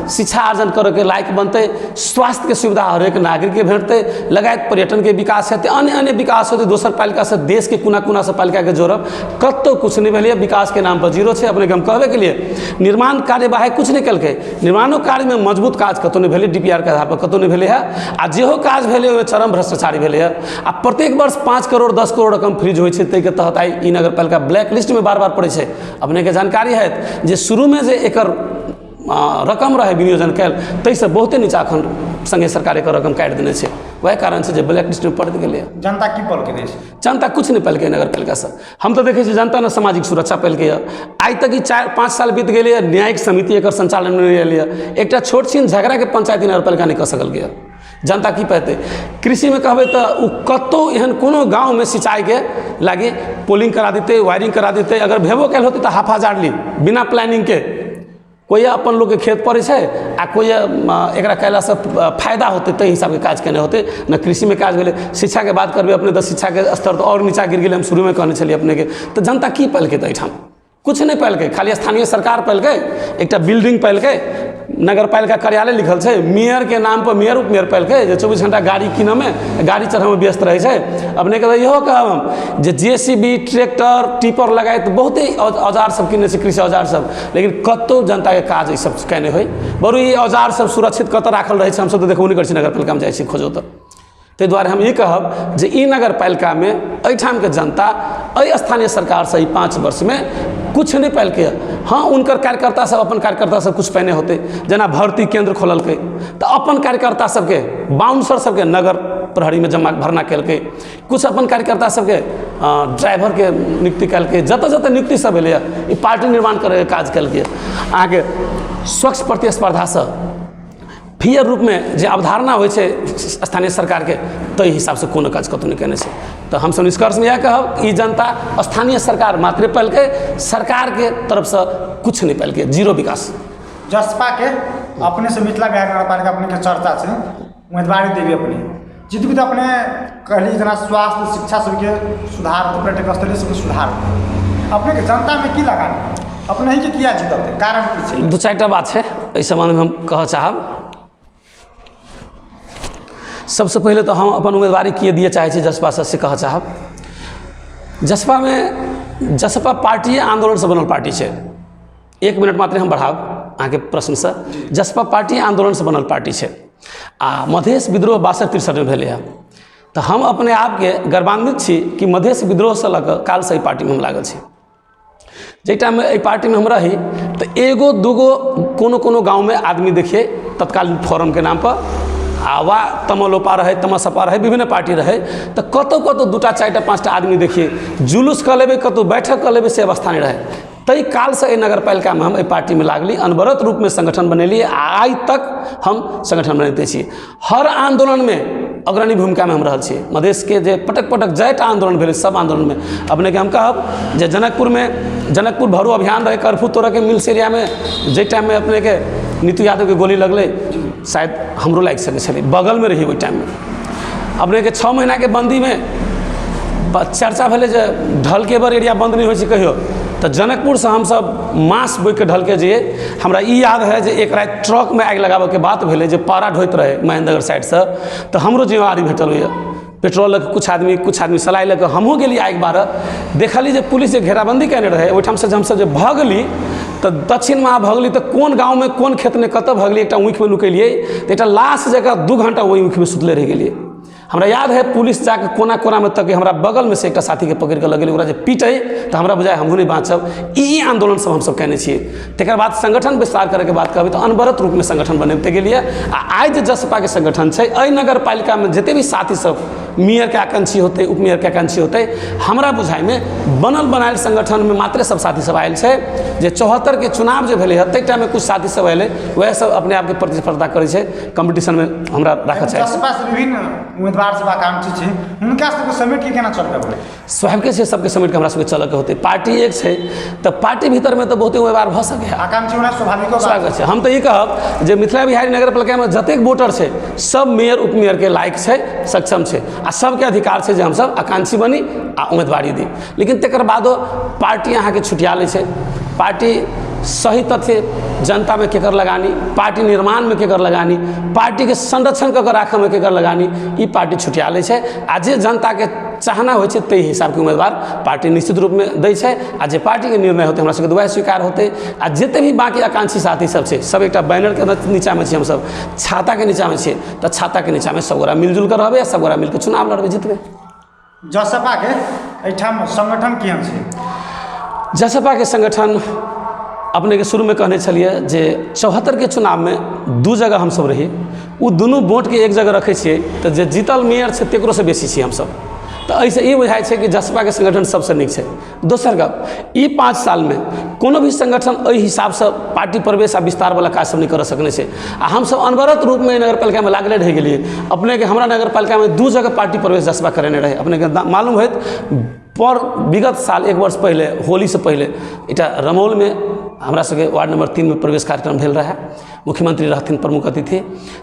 S1: शिक्षा अर्जन करऽ के लायक बनतै, स्वास्थ्य के सुविधा हरेक नागरिक के भेटतै, लगायत पर्यटन के विकास हेतै, अन्य अन्य विकास होतै। दोसर पालिका से देश के कोना कोना से पालिका के जोड़ब, कतौ कुछ नहीं भेलै, विकास के नाम पर जीरो छै। अपने के हम कहबे के लिए निर्माण कार्य बाहे कुछ नहीं केलकै, निर्माणो कार्य में मजबूत काज कतौ नहीं भेलै, DPR के आधार पर कतौ नहीं भेलै है आ जेहो काज भेलै ओहिमे चरम भ्रष्टाचारी भेलै है। आ प्रत्येक वर्ष 5 करोड़ 10 करोड़ रकम फ्रीज होइ छै, ताहिके तहत आई ई नगर पालिका ब्लैक लिस्ट में बार बार पड़ै छै। अपने के जानकारी है जे शुरू में जे एकर रकम रहे विनियोजन कैल, ताहिसँ बहुते नीचा अखन संघीय सरकार एकर रकम काटि देने छै, वएह कारण से जे ब्लैक लिस्ट में पड़ि गेलै।
S2: जनता की पल के देश,
S1: जनता कुछ नहीं पेलकै नगर पालिका से। हम तो देखे जनता ने सामाजिक सुरक्षा पेलकै। आई तक ई 4-5 साल बीत गए, न्यायिक समिति एकर संचालन में नहीं एलै, एक छोट छीन झगड़ा के पंचायती नगर पालिका नहीं कऽ सकल। जनता की पेतै? कृषि में कहबै तऽ ओ कतौ एहन कोनो गाँव में सिंचाई के लागी पोलिंग करा देते, वायरिंग करा देते, अगर भेबो कैल होते तो हाफाजार्डली बिना प्लानिंग के कोई अपन लोग के खेत पड़े छै आ कोई एकरा कैला से फायदा होते ताहि हिसाब के काज केने होते न कृषि में काज भेले। शिक्षा के बात करबे अपने तो शिक्षा के स्तर तो और नीचा गिर गेल। हम शुरू में कहने छलिए अपने के तो जनता की पैलकै एहिठाम कुछ नहीं पैलकै, खाली स्थानीय सरकार पैलकै, एक बिल्डिंग पैलकै, नगर पालिका कार्यालय लिखल है, मेयर के नाम पर मेयर उपमेयर पैलकै जे 24 घंटा गाड़ी कीनऽ में गाड़ी चढ़ऽ में व्यस्त रहे छै। अपने के इहो कहब हम जे JCB ट्रैक्टर टिपर लगाए तो बहुते औजार सब किने छै, कृषि औजार सब, लेकिन कतौ जनता के काज ई सब केने होइ। बरु ई औजार सब सुरक्षित कतऽ राखल रहे छै हम सब तो देखबो नहीं करै छी, नगर पालिका में जाइ छी खोजो तो। ताहि दुआरे हम ई कहब जे ई नगर पालिका में एहिठाम के जनता एहि स्थानीय सरकार से 5 वर्ष में कुछ नहीं पैलकै। हाँ, उनकर कार्यकर्ता सब अपन कार्यकर्ता सब कुछ पहने होते, जना भर्ती केंद्र खोललकै तो अपन कार्यकर्ता सबके बाउंसर सबके नगर प्रहरी में जमा भरना केलकै, कुछ अपन कार्यकर्ता सबके ड्राइवर के नियुक्ति केलकै, जतऽ जतऽ नियुक्ति सब भेलै ई पार्टी निर्माण करे के काज केलकै। अहाँके स्वच्छ प्रतिस्पर्धा से फेयर रूप में जो अवधारणा हो स्थानीय सरकार के ताहि हिसाब से कोनो काज कतौ नहीं केने छै। तो हमसब निष्कर्ष में यह कहब ई जनता स्थानीय सरकार मात्र पैलकै, सरकार के तरफ से कुछ नहीं पैलकै, जीरो विकास।
S2: जसपा के अपने से मिथिला बिहार नगर पालिका अपने के चर्चा से उम्मीदवारी देवी अपने जीतबी तो अपने कहली जना स्वास्थ्य शिक्षा सबके सुधार होते, पर्यटक स्थल सबके सुधार होते, अपने के जनता में की लगा अपने ही के किया जीतते कारण की छै?
S1: 2-4टा बात है इस संबंध में हम कह चाहब। सबसे पहले तो हम अपन उम्मीदवारी किए दिए चाहे जसपा से कह चाहब। जसपा में जसपा पार्टी आंदोलन से बनल पार्टी है। 1 मिनट मात्र हम बढ़ाब अहाँके प्रश्न से। जसपा पार्टी आंदोलन से बनल पार्टी है आ मधेश विद्रोह 62-63 में भेले है। तो हम अपने आप के गर्वान्वित छी कि मधेश विद्रोह से लग काल से पार्टी में हम लागल छी। जे टाइम में एहि पार्टी में हम रही तो एगो दूगो कोनो गाँव में आदमी देखिए तत्कालीन फोरम के नाम पर वा तमलोपा रहे तमसपा रहे विभिन्न पार्टी रहे तो कतौ 2-4टा 5टा आदमी देखिए जुलूस कऽ लेबै कतौ बैठक कऽ लेबै से अवस्था नहीं रहे। तई काल से नगर पालिका में हम एहि पार्टी में लागली, अनवरत रूप में संगठन बनेलिए, आज तक हम संगठन बनते छी। हर आंदोलन में अग्रणी भूमिका में हम रहल छी। मधेश के जे पटक पटक जयटा आंदोलन भेले सब आंदोलन में अपने के हम कहब जे जनकपुर भरो अभियान रहे, कर्फ्यू तोड़े के मिल्स एरिया में जे टाइम में अपने के नीतू यादव के गोली लगले शायद हमरो लाग सके छलै, बगल में रही ओहि टाइम में। अपने के 6 महीना के बंदी में चर्चा भेले जे ढलकेबर एरिया बंद नहीं होइ छै कहियो, तो जनकपुर से हम सब मास बोइ के ढलके जाइए। हमरा ई याद है जे एक रात ट्रक में आगि लगाबे के बात भेले जे पारा ढोइत रहे महेंद्रगढ़ साइड से, तो हमरो जिम्मेवारी भेटल हुए पेट्रोल लग कुछ आदमी सलाई लग हमहूँ गेली आगि बारह। देखली जे पुलिस जे घेराबंदी केने रहे ओहिठाम से हमसब जे भगली तो दक्षिण में भगली तो कोन गाँव में कोन खेत में कतऽ भगली एक ऊँख में नुकेलिए तो एक लाश जगह 2 घंटा वही ऊँख में सुतले रह गेलिए। हमरा याद है पुलिस जाके कोना कोना में तक हमरा बगल में से एक साथी के पकड़ के लगेली, ओकरा जे पीटे तो हमरा बुझाए हमहूँ नहीं बाँचब। ई आंदोलन सब हमसब केने छियै। तकर बाद संगठन विस्तार करे के बात कहबै तो अनवरत रूप में संगठन बनते गेलिए। आज जे जसपा के संगठन है एहि नगर पालिका में जते भी साथी सब मेयर के आकांक्षी होते उपमेयर के आकांक्षी होते, हमरा बुझाई में बनल बनायल संगठन में मात्र सब साथी सब आयल छै। जे 74 के चुनाव जो भेले है तै टाइम में कुछ साथी सब अयलै वह सब अपने आप के प्रतिस्पर्धा करे छै, कंपटीशन में हमरा राखऽ चाही।
S2: जसपा से विभिन्न उम्मीदवार सब आकांक्षी छै, हुनका सबके समेट के केना चलबे पड़े?
S1: स्वाभाविक छै सबके समेट के हमरा सबके चलऽ के होते। पार्टी एक छै तो पार्टी भीतर में तो बहुते उम्मीदवार भ सके,
S2: आकांक्षी होना
S1: स्वाभाविक छै। हम तो ई कहब जे मिथिला बिहारी नगर पालिका में जतेक वोटर छै सब मेयर उपमेयर के लायक छै, सक्षम छै आ सबके अधिकार छै जे हमसब आकांक्षी बनी आ उम्मीदवारी दी। लेकिन तकर बादो पार्टी अहाँ के छुटिया लै छै। पार्टी सही तथ्य जनता में केकर लगानी, पार्टी निर्माण में केकर लगानी, पार्टी के संरक्षण कऽ राखऽ में केकर लगानी, ई पार्टी छुटिया लै छै। आ जे जनता के चाहना होइ छै ताहि हिसाब के उम्मीदवार पार्टी निश्चित रूप में दै छै। आ जे पार्टी के निर्णय होते हमरा सबके दुआई स्वीकार होते। आ जते भी बाकी आकांक्षी साथी सब छै सब एक बैनर के नीचा में छी, हमसब छाता के नीचा में छी, तो छाता के नीचा में सब गोरा मिलजुल कर रहबै, सब गोरा मिलकर चुनाव लड़बै, जीतबै।
S2: जसपा के एहिठाम संगठन केहन छै?
S1: जसपा के संगठन अपने के शुरू में कहने छलिए जे 74 के चुनाव में 2 जगह हम सब रही, वो दुनू वोट के एक जगह रखे छिए तो जे जीतल मेयर छै तेकरो से बेसी छी हमसब। तो ऐसे ई बुझाई छै कि जसपा के संगठन सबसे नीक छै। दोसर गप ई 5 साल में कोनो भी संगठन एहि हिसाब से पार्टी प्रवेश आ विस्तार वाला काज सब नहीं कर सकने छै। आ हमसब अनवरत रूप में नगर पालिका में लागले रह गेलिए। अपने के हमरा नगर पालिका में 2 जगह पार्टी प्रवेश जसपा करेने रहे। अपने के मालूम होत पर विगत साल 1 वर्ष पहले होली से पहले इटा रमौल में हमरा सबके वार्ड नंबर 3 में प्रवेश कार्यक्रम भेल रहा, मुख्यमंत्री रहथिन प्रमुख अतिथि।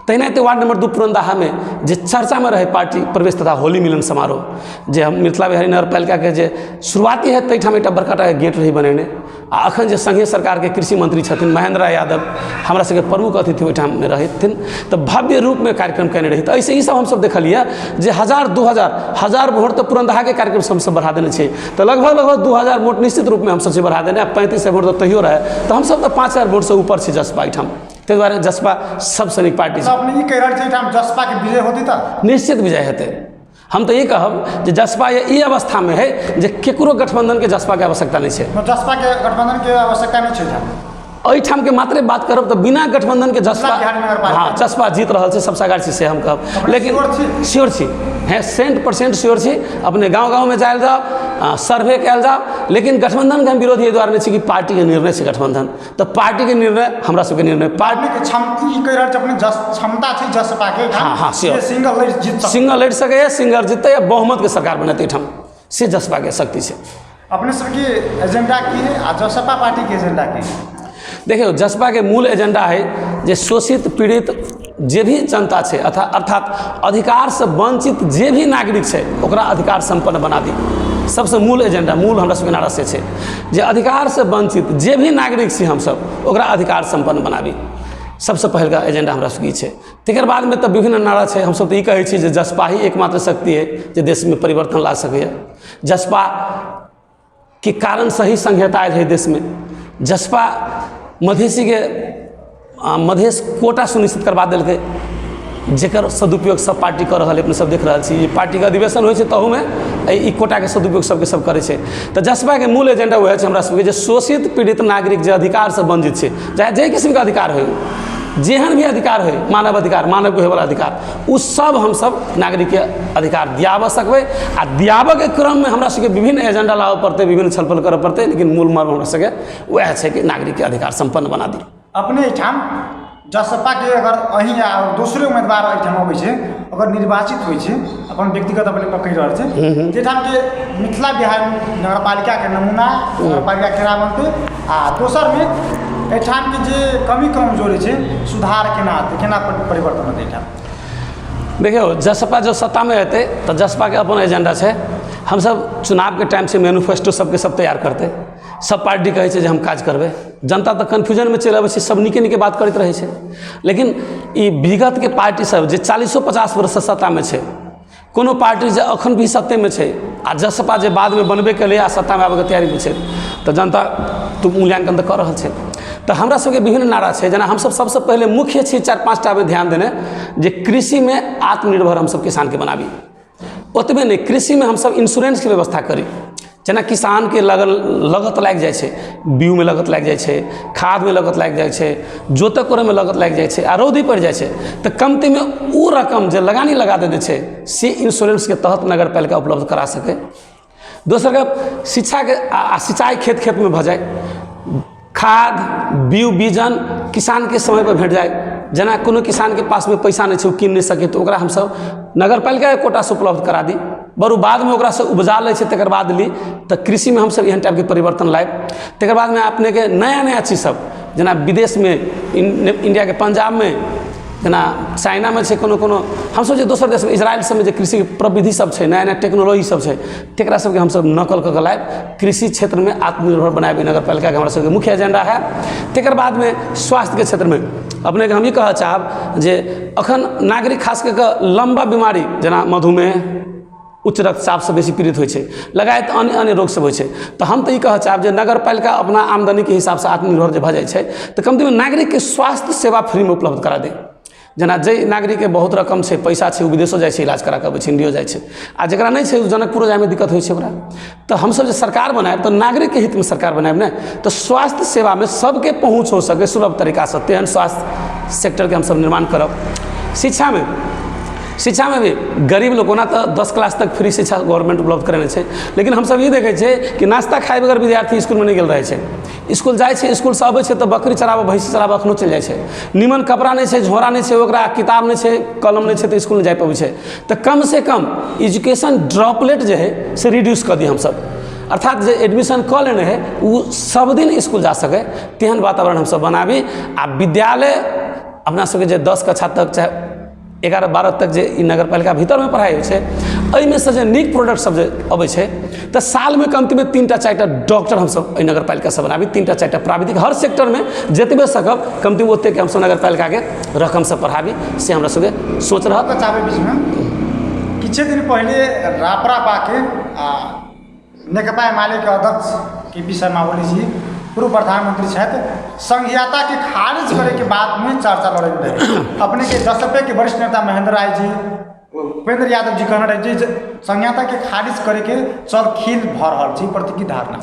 S1: तहिनाते वार्ड नंबर 2 पुरनदाहा में जे चर्चा में रहे पार्टी प्रवेश तथा होली मिलन समारोह, जे हम मिथिला बिहारी नगर पालिका के जे शुरुआती है तैठाम एक बड़का गेट रही बनेने, आ अखन जे संघीय सरकार के कृषि मंत्री छथिन महेंद्र यादव हमरा सबके प्रमुख अतिथि ओहिठाम में रहथिन, तो भव्य रूप में कार्यक्रम कयने रही। तो ऐसे ही सब हमसब देखलिए जे 1000-2000 वोट तो पुरनदाहा के कार्यक्रम से हमसब बढ़ा देने छे, तो लगभग 2000 वोट निश्चित रूप में हमसब बढ़ा देने। 3500 वोट तो तैयो रहे, तो हमसब तो 5000 वोट से ऊपर से जसपा एहिठाम, ताहि दुआरे जसपा सबसे नीक पार्टी छै।
S2: अपने ई कहि रहल छी एहिठाम जसपा के विजय होती तऽ
S1: निश्चित विजय हेतै। हम तो ये कहब जे जसपा ये अवस्था में है जे केकरो गठबंधन के जसपा के आवश्यकता नहीं है,
S2: जसपा के गठबंधन के आवश्यकता नहीं है
S1: एहिठाम के मात्रे बात करब तो बिना गठबंधन के जसपा, हाँ जसपा जीत रहा है सबसे आगाड़ से हम कहब। लेकिन श्योर छी है 100% श्योर छी, अपने गाँव में जायल जाओ, सर्वे कयल जाओ, लेकिन गठबंधन के हम विरोधी द्वारा नहीं कि पार्टी के निर्णय से गठबंधन, तो पार्टी के निर्णय हमरा सबके निर्णय पार्टी के
S2: क्षमता छै जसपा के।
S1: हाँ श्योर
S2: सिंगल
S1: लड़ सके, सिंगल जीतते या बहुमत के सरकार बनते एहिठाम से जसपा के शक्ति से।
S2: अपने सबके एजेंडा की है आ जसपा पार्टी के एजेंडा की?
S1: देखियो जसपा के मूल एजेंडा है जे शोषित पीड़ित जे भी जनता है अर्थात अधिकार से वंचित जे भी नागरिक है ओकरा अधिकार संपन्न बना दी। सबसे मूल एजेंडा, मूल हमरा सबके नारा से जे अधिकार से वंचित जे भी नागरिक छी हमसब ओकरा अधिकार संपन्न बनाबी, सबसे पहलका एजेंडा हमरा सबके छै। तकर बाद में तो विभिन्न नारा है, हमसब तो ई कहै छी जे जसपा ही एकमात्र शक्ति है जे देश में परिवर्तन ला सकैए। जसपा के कारण सही संहिता आयल है देश में। जसपा मधेसी के मधेश कोटा सुनिश्चित करवा दिलकै, जेकर सदुपयोग सब पार्टी कर रहा है, अपने सब देख रहा छी। पार्टी के अधिवेशन होइ छै तहू में ई कोटा के सदुपयोग सबके सब करे छै। तो जसपा के मूल एजेंडा वह है हमरा सबके जे शोषित पीड़ित नागरिक जे अधिकार से वंचित है, चाहे जे किस्म के अधिकार हो, जेहन भी अधिकार है, मानव अधिकार, मानव के होयवला अधिकार, उ सब हम सब नागरिक के अधिकार दियाबऽ सकबै। आ दियाबऽ के क्रम में हमरा सबके विभिन्न एजेंडा लाबऽ पड़तै, विभिन्न छलफल करऽ पड़तै, लेकिन मूल मर्म हमरा सबके वह है कि नागरिक के अधिकार संपन्न बना दी।
S2: अपने एहिठाम जसपा के अगर अहीं और दूसरे उम्मीदवार एहिठाम अबै छै, अगर निर्वाचित होइ छै, अपन व्यक्तिगत अपने कहि रहल छै, एहिठाम के मिथिला बिहार नगरपालिका के नमूना नगरपालिका केना बनतै आ दोसर में एहिठाम के जे कमी कमजोरी छै सुधार केना हेतै, केना परिवर्तन हेतै एहिठाम?
S1: देखियो जसपा जो सत्ता में हेतै तो जसपा के अपन एजेंडा है। हम सब चुनाव के टाइम से मैनिफेस्टो सबके सब तैयार करते, सब पार्टी कहै छै जे हम काज करबै। जनता तो कन्फ्यूजन में चलि अबै छै, सब नीके बात करैत रहै छै। लेकिन ई विगत के पार्टी सब जे 40-50 वर्ष से सत्ता में छै, कोनो पार्टी जे अखन भी सत्ते में छै आ जसपा जे बाद में बनबे के लिए आ सत्ता में आबे के तैयारी में छै, तो जनता तो मूल्यांकन तो कर रहल छै। तो हमरा सबके विभिन्न नारा छै, जेना हमसब सबसे पहले मुख्य छै 4-5 टा में ध्यान देने जे कृषि में आत्मनिर्भर हमसब किसान के बनाबी। ओतबे नहीं, कृषि में हमसब इंश्योरेंस के व्यवस्था करी, जेना किसान के लगत लागि जाइ छै, बीज में लगत लागि जाइ छै, खाद में लगत लागि जाइ छै, जोतऽ कोड़े में लगत लागि जाइ छै, आ रौदी पड़ि जाइ छै, तो कमती में वो रकम जे लगानी लगा देने छै से इंश्योरेंस के तहत नगर पालिका उपलब्ध करा सके। दोसर के शिक्षा के सिंचाई खेत में भऽ जाए, खाद बीजन किसान के समय पर भेट जाए। जेना कोनो किसान के पास में पैसा नहीं है, वो कीन नहीं सके, तो ओकरा हमसब नगर पालिका के कोटा से उपलब्ध करा दी। बरू बाद में ओकरा से उपजा ले छै, तकर बाद ली तो कृषि में हमसब एहन टाइप के परिवर्तन लाए। तकर बाद में अपने के नया चीज सब, जेना विदेश में इंडिया के पंजाब में, जेना चाइना में छै कोनो हमसब जे दोसर देश में इजराइल सब में जे कृषि प्रविधि सब छै, नया टेक्नोलॉजी सब छै, तकरा सबके हमसब नकल कऽ लाएब, कृषि क्षेत्र में आत्मनिर्भर बनाएब नगर पालिका के हमरा सबके मुख्य एजेंडा है। तकर बाद में स्वास्थ्य के क्षेत्र में अपने के हम ई कहऽ चाहब जे अखन नागरिक खास कऽ लंबा बीमारी जेना मधुमेह, उच्च रक्तचाप से बेसी पीड़ित होइ छै, लगायत अन्य रोग सब होइ छै। तो हम तो ई कहऽ चाहब जे नगर पालिका अपना आमदनी के हिसाब से आत्मनिर्भर जे भऽ जाइ छै, तो कमती में नागरिक के स्वास्थ्य सेवा फ्री में उपलब्ध करा दे। जेना जे नागरिक के बहुत रकम छै, पैसा छै, विदेशो जाइ छै इलाज करा के अबै छै, इंडियो जाइ छै, आ जकरा नहीं छै जनकपुर जाए में दिक्कत होइ छै ओकरा। तो हमसब जे सरकार बनाएब तो नागरिक के हित में सरकार बनाएब ने, तो स्वास्थ्य सेवा में सबके पहुँच हो सके सुलभ तरीका से, तेहन स्वास्थ्य सेक्टर के हमसब निर्माण करब। शिक्षा में भी गरीब लोग ओना तो 10 क्लास तक फ्री शिक्षा गवर्नमेंट उपलब्ध करेने छै, लेकिन हमसब ई देखै छै कि नाश्ता खाए बगैर विद्यार्थी स्कूल में नहीं गेल रहै छै। स्कूल जाइ छै, स्कूल से अबै छै तो बकरी चराबऽ भैंसी चराबऽ अखनो चलि जाइ छै, निमन कपड़ा नहीं छै, झोरा नहीं छै, ओकरा किताब नहीं छै, कलम नहीं छै, तो स्कूल नहीं जाए पबै छै। तो कम से कम एजुकेशन ड्रॉपलेट जे है से रिड्यूस कर दी हमसब। अर्थात जे एडमिशन कऽ लेने है वो सब दिन स्कूल जा सके तेहन वातावरण हमसब बनाबी। आ विद्यालय अपना सबके जे 10 कक्षा तक चाहे 11-12 तक जे ई नगर पालिका भीतरमे पढ़ाइ होइ छै एहिमे से जे नीक प्रोडक्ट सब जे अबै छै तऽ सालमे कमतीमे 3टा 4टा डॉक्टर हमसब एहि नगर पालिका से बनाबी, 3टा 4टा प्राविधिक हर सेक्टरमे जतबे सकब कमतीमे ओतेक हमसब नगर पालिकाके रकमसँ पढ़ाबी से हमरा सबके सोच रहत।
S2: चाहबै बीचमे किछु दिन पहिले रापरापाके नेकपा एमालेके अध्यक्ष केपी शर्मा ओली जी पूर्व प्रधानमंत्री छथि, संघीयता के खारिज करे के बाद में चर्चा लड़ल रहे। अपने के जसपा के वरिष्ठ नेता महेंद्र राय जी, उपेंद्र यादव जी कहने रहे जी संघीयता के खारिज करे के चल खील भ रहल छै, प्रति की धारणा?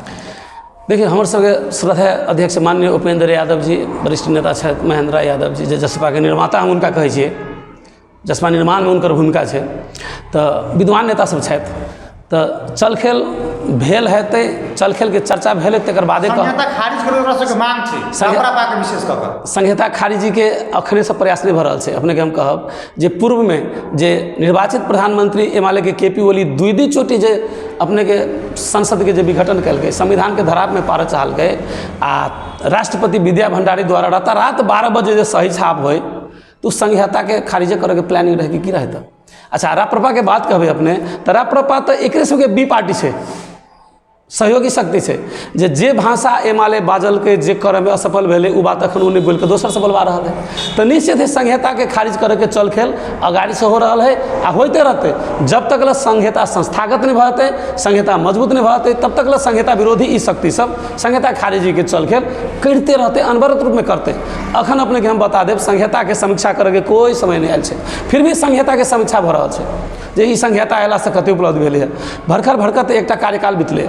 S1: देखिए हमर सबके श्रद्धेय अध्यक्ष माननीय उपेंद्र यादव जी वरिष्ठ नेता छथि, महेंद्र राय यादव जी जे जसपा के निर्माता हम हुनका कहै छियै, जसपा निर्माण में हुनकर भूमिका छै, तऽ विद्वान नेता सब छथि, तऽ चलखेल भेल हेतै, चलखेल के चर्चा भेल हेतै, तकर बादे
S2: संघीयता खारिज करे ओकरा सबके मांग छै, रापरापाके विशेष कऽ कऽ
S1: संघीयता खारिजी के अखने से प्रयास नहीं भऽ रहल छै। अपने के हम कहब जे पूर्व में जे निर्वाचित प्रधानमंत्री एमाले के केपी ओली 2 चोटी जे अपने के संसद के जे विघटन कलकै, संविधान के धराप में पारऽ चाहलकै आ राष्ट्रपति विद्या भंडारी द्वारा रातारात 12 बजे जे सही छाप होय तो संघीयता के खारिजे करे के प्लानिंग रहे कि रहै? तऽ अच्छा राप्रपा के बात कहबै अपने तऽ राप्रपा तऽ एकरे सबके बी पार्टी छै, सहयोगी शक्ति छै, जे भाषा एमाले बाजलकै जे करऽ में असफल भेलै ओ बात अखन नहि बोलिकऽ दोसर से बोलवा रहल है, तऽ निश्चित है संघीयता के खारिज करे के चल खेल अगाड़ी से हो रहल है आ होते रहते। जब तक ल संघीयता संस्थागत नहीं भऽ जेतै, संघीयता मजबूत नहीं भऽ जेतै, तब तक ल संघीयता विरोधी ई शक्ति सब संघीयता खारिजी के चल खेल करते रहते, अनवरत रूप में करते। अखन अपने के हम बता देब संघीयता के समीक्षा करे के कोई समय नहीं आयल छै, फिर भी संघीयता के समीक्षा भऽ रहल छै जे ई संघीयता अयला से कते उपलब्ध भेलै है। भरखर एकटा कार्यकाल बितलै,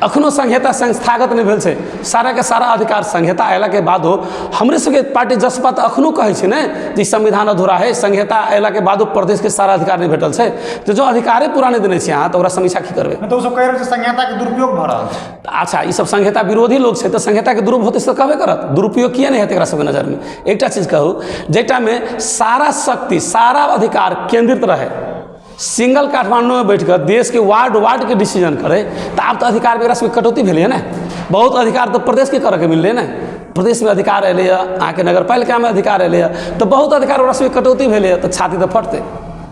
S1: अखनो संघीयता संस्थागत नहीं भेल छै, सारा के सारा अधिकार संघीयता अयला के बाद हो। हमरे सबके पार्टी जसपा तऽ अखनो कहै छै ने जे संविधान अधूरा है, संघीयता अयला के बादो प्रदेश के सारा अधिकार नहीं भेटल छै, तो जो अधिकारे पूरा नहीं देने छियै अहाँ तऽ ओकरा समीक्षा की करबै?
S2: तो सब कह रहल छै संघीयता के दुरुपयोग भऽ रहल छै।
S1: अच्छा ई सब संघीयता विरोधी लोग छै तऽ संघीयता के दुरुपयोग होतै से कहबे करत, दुरुपयोग किया नहीं हेतै एकरा सबके नजर में? एकटा चीज कहू जेटा में सारा शक्ति सारा अधिकार केंद्रित रहे, सिंगल काठमांडू में बैठकर देश के वार्ड के डिसीजन करे, तो आब तो अधिकार में सबके कटौती भेलै ना। बहुत अधिकार तो प्रदेश के करके मिललै ना, प्रदेश में अधिकार एलै अहाँ के नगर पालिका में अधिकार एलै तो बहुत अधिकार ओकरा सबके कटौती भेलै, तो छाती तो फटतै,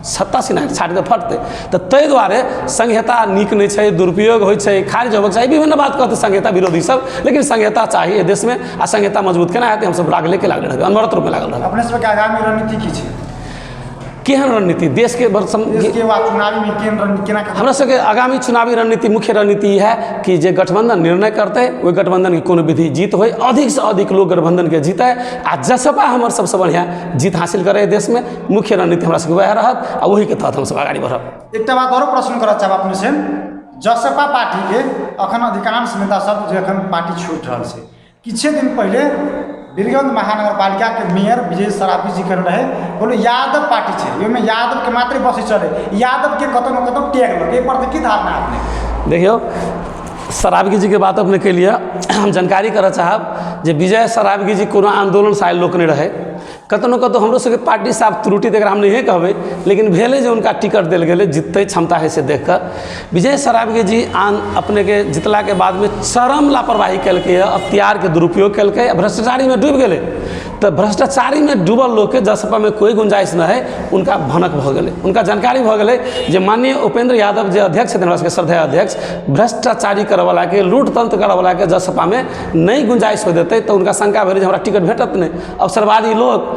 S1: सत्ता सिन्हा के छाती तो फटतै। तो ताहि दुआरे संघीयता नीक नहीं छै, दुरुपयोग होइ छै, खारिज होबक चाही, विभिन्न बात कहते संघीयता विरोधी सब, लेकिन संघीयता चाहिए देश में आ संघीयता मजबूत केना हेतै हमसब लागले रहबै, अनवरत रूप में लागल रहबै।
S2: अपने सबके आगामी रणनीति की छै?
S1: केहन रणनीति देश के
S2: चुनावी में केहन रणनीति केना?
S1: हमरा सबके आगामी चुनावी रणनीति मुख्य रणनीति ई है कि जे गठबंधन निर्णय करते ओहि गठबंधन के कोनो विधि जीत होय, अधिक से अधिक लोग गठबंधन के जीते आ जसपा हमर सबसे बढ़िया जीत हासिल करे देश में। मुख्य रणनीति हमरा सबके वएह रहत आ वही के तहत हम सब आगाड़ी बढ़ब।
S2: एकटा बात और प्रश्न करऽ चाहब अपने से, जसपा पार्टी के अखन अधिकांश नेता सब जे अखन पार्टी छोड़ रहल छै, किछु दिन पहले वीरगंज महानगर पालिका के मेयर विजय सराफी जी कहने रहे बोले यादव पार्टी छै, ओहिमे यादव के मात्र बसे चले, यादव के कतौ न कतौ टैग लगे, एहि पर की धारणा आपने?
S1: देखियो सरावगी जी के बात अपने के लिए हम जानकारी करऽ चाहब जे विजय सरावगी जी कोनो आंदोलन से आयल लोक नहीं रहे, कतौ न कतौ हमरो सबके पार्टी से आप त्रुटि तक हम नहीं कहबै, लेकिन भेले जो उनका टिकट देल गेलै, जितते क्षमता है से देख कर विजय सरावगी जी अपने के जितला के बाद में चरम लापरवाही कलकै, अख्तियार के दुरुपयोग कलकै, भ्रष्टाचारी में डूब गेलै। तो भ्रष्टाचारी में डूबल लोग के जसपा में कोई गुंजाइश न है, उनका भनक भ गेलै, उनका जानकारी भ गेलै जे माननीय उपेंद्र यादव जे अध्यक्ष छथिन हमरा सबके श्रद्धेय अध्यक्ष, भ्रष्टाचारी करऽवला के लूट तंत्र करऽवला के जसपा में नहीं गुंजाइश हो देते, तो उनका शंका भेलै जे हमरा टिकट भेटत नहीं। अवसरवादी लोग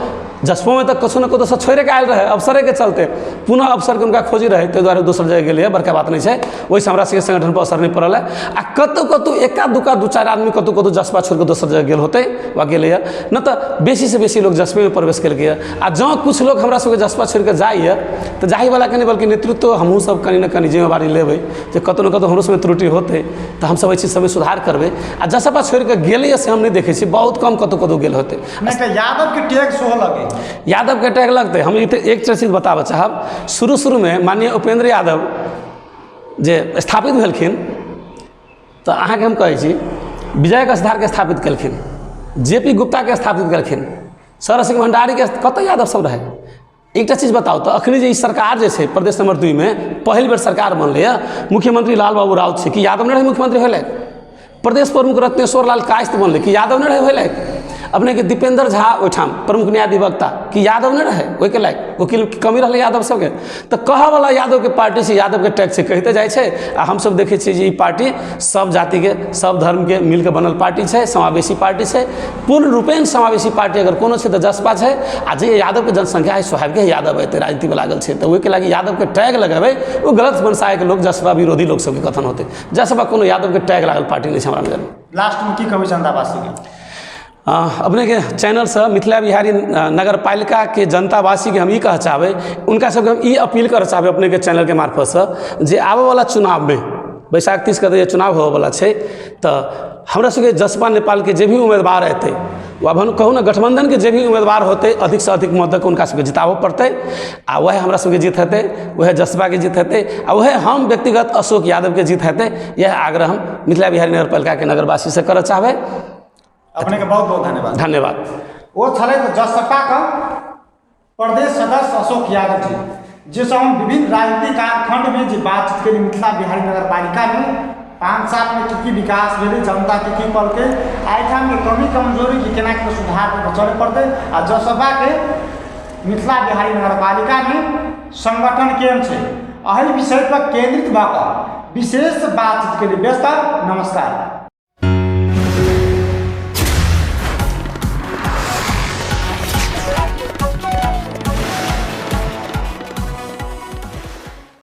S1: जसपो में तो कछो न कतो से छोड़े के आयल रहे, अवसरे के चलते पुनः अवसर के उनका खोजी रहे, ताहि दुआरे दोसर जगह गेलै, बड़का बात नहीं है, वैसे हमरा सबके संगठन पर असर नहीं पड़ल है। आ कतौ एका दुका दू चार आदमी कतौ जसपा छोड़ के दोसर जगह गेल होते वा गेलै न, तो बेसी से बेसी लोग जसपे में प्रवेश केलकै। आ जँ कुछ लोग हमरा सबके जसपा छोड़ के जाइए तो जाही वाला के नहीं बल्कि नेतृत्व हमहूँ सब कनी न कनी जिम्मेवारी लेबै, जे कतौ न कतौ हमरो सबमे त्रुटि होते तो हम सब एहि चीज सबमे सुधार करबै। आ जसपा छोड़ के गेलै से हम नहीं देखै छी, बहुत कम कतौ गेल होते।
S2: यादव के टैग सेहो लगे,
S1: यादव के टैग लगते। हम एक चीज बताबऽ चाहब, शुरू में माननीय उपेंद्र यादव जे स्थापित भेलखिन तो अहाँके हम कहै छी विजय कसधार के स्थापित केलखिन, जेपी गुप्ता के स्थापित केलखिन, सरसिंह भंडारी के, कतऽ यादव सब रहे? एक चीज़ बताओ तो अखनी जे सरकार जे छै प्रदेश नंबर 2 में पहल बेर सरकार बनलै मुख्यमंत्री लाल बाबू राउत छै कि यादव नहीं रहे मुख्यमंत्री होलै प्रदेश प्रमुख रत्नेश्वर लाल कायस्थ बनलै कि यादव नहीं रहे होलै अपने के दीपेंद्र झा ओठाम प्रमुख न्यायाधिवक्ता कि यादव नहीं रहे ओहि के लायक वकील की कमी रहा यादव सबके तो कहऽ वाला यादव के पार्टी से यादव के टैग से कहते जाए छै आ हम सब देखे छियै जे ई पार्टी सब जाति के सब धर्म के मिलकर बनल पार्टी छै समावेशी पार्टी छै पूर्ण रूपेण समावेशी पार्टी अगर कोनो छै तो जसपा छै आ जे यादव के जनसंख्या है स्वाभाविक है यादव एते राजनीति में लागल छै तो ओहि के लागी यादव के टैग लगाबे वो गलत मनसाय के लोग जसपा विरोधी लोग सबके कथन होते जसपा कोनो यादव के टैग लागल पार्टी नहीं छै हमरा नजर में।
S2: लास्ट में की कहबै जनतावासी के
S1: अपने के चैनल से मिथिला बिहारी नगर पालिका के जनतावासी के हम ई कह चाहबै उनका सबके हम ई अपील कर चाहबै अपने के चैनल के मार्फत से जे आबे वाला चुनाव में बैसाख 30 के चुनाव होबे वाला छै तो हमरा सबके जसपा नेपाल के जे भी उम्मीदवार हेतै अब हम कहूँ ना गठबंधन के जे भी उम्मीदवार होते अधिक से अधिक मत तक उनका सबके जिताबऽ पड़तै आ वह हमरा सबके जीत हेतै वह जसपा के जीत हेतै आ वह हम व्यक्तिगत अशोक यादव के जीत हेतै यह आग्रह हम मिथिला बिहारी नगर पालिका के नगरवासी से करऽ चाहबै।
S2: अपने के बहुत बहुत धन्यवाद।
S1: धन्यवाद।
S2: वो छले तो जसपा का प्रदेश सदस्य अशोक यादव जी जिससे हम विभिन्न राजनीतिक कालखंड में जो बातचीत के लिए मिथिला बिहारी नगर पालिका में 5 साल में की विकास भेलै जनता के की पलके एहिठाम के कमी कमजोरी के केना के सुधार पर चले पड़ते आ जसपा के मिथिला बिहारी नगर पालिका में संगठन केहन छै एहि विषय पर केंद्रित भऽ कऽ विशेष बातचीत के लिए व्यस्त। नमस्कार।